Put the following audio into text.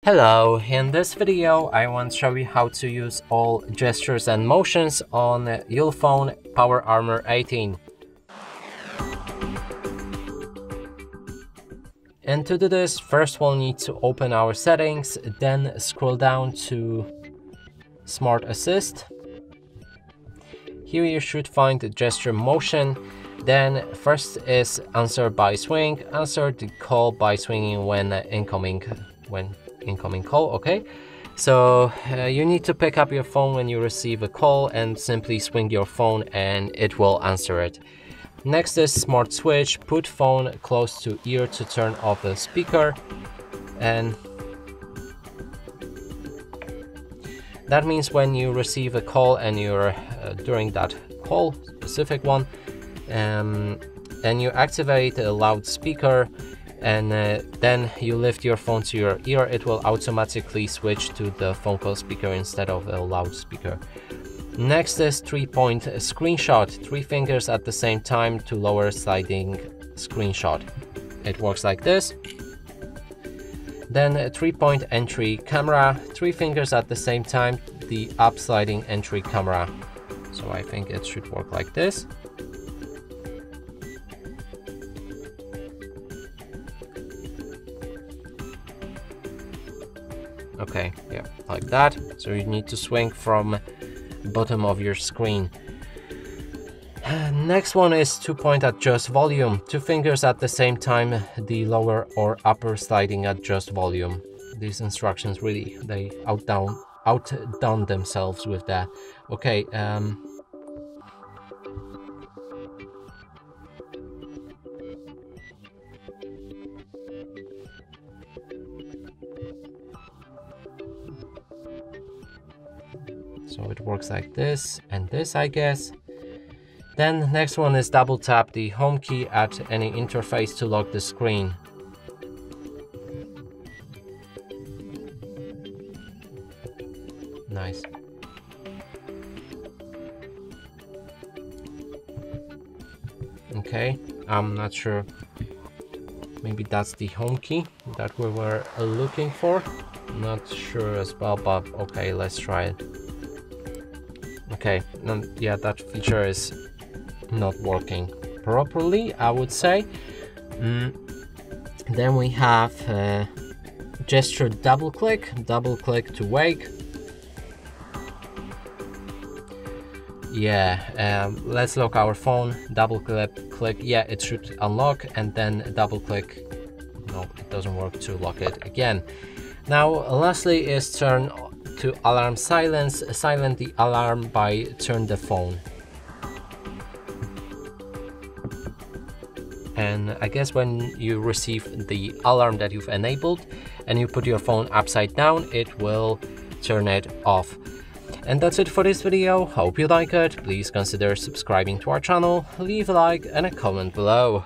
Hello, in this video I want to show you how to use all gestures and motions on ULEFONE Power Armor 18. And to do this, first we'll need to open our settings, then scroll down to Smart Assist. Here you should find the gesture motion. Then first is answer by swing, answer the call by swinging when incoming call. Okay, so you need to pick up your phone when you receive a call and simply swing your phone and it will answer it. Next is smart switch. Put phone close to ear to turn off the speaker, and that means when you receive a call and you're during that call, specific one, and you activate a loudspeaker and then you lift your phone to your ear, it will automatically switch to the phone call speaker instead of a loudspeaker. Next is 3-point screenshot. 3 fingers at the same time to lower sliding screenshot. It works like this. Then 3-point entry camera. 3 fingers at the same time, the up sliding entry camera. So I think it should work like this. Okay, yeah, like that. So you need to swing from bottom of your screen. Next one is 2-point adjust volume. 2 fingers at the same time, the lower or upper sliding adjust volume. These instructions really, they outdone themselves with that. Okay, so it works like this and this, I guess. Then next one is double tap the home key at any interface to lock the screen. Nice. Okay, I'm not sure. Maybe that's the home key that we were looking for. Not sure as well, but okay, let's try it. Okay, yeah, that feature is not working properly, I would say. Then we have gesture double click to wake. Yeah, let's lock our phone, double click, yeah, it should unlock, and then double click. No, it doesn't work to lock it again. Now lastly is turn to alarm silence. Silent the alarm by turn the phone. And I guess when you receive the alarm that you've enabled and you put your phone upside down, it will turn it off. And that's it for this video. Hope you like it. Please consider subscribing to our channel, leave a like and a comment below.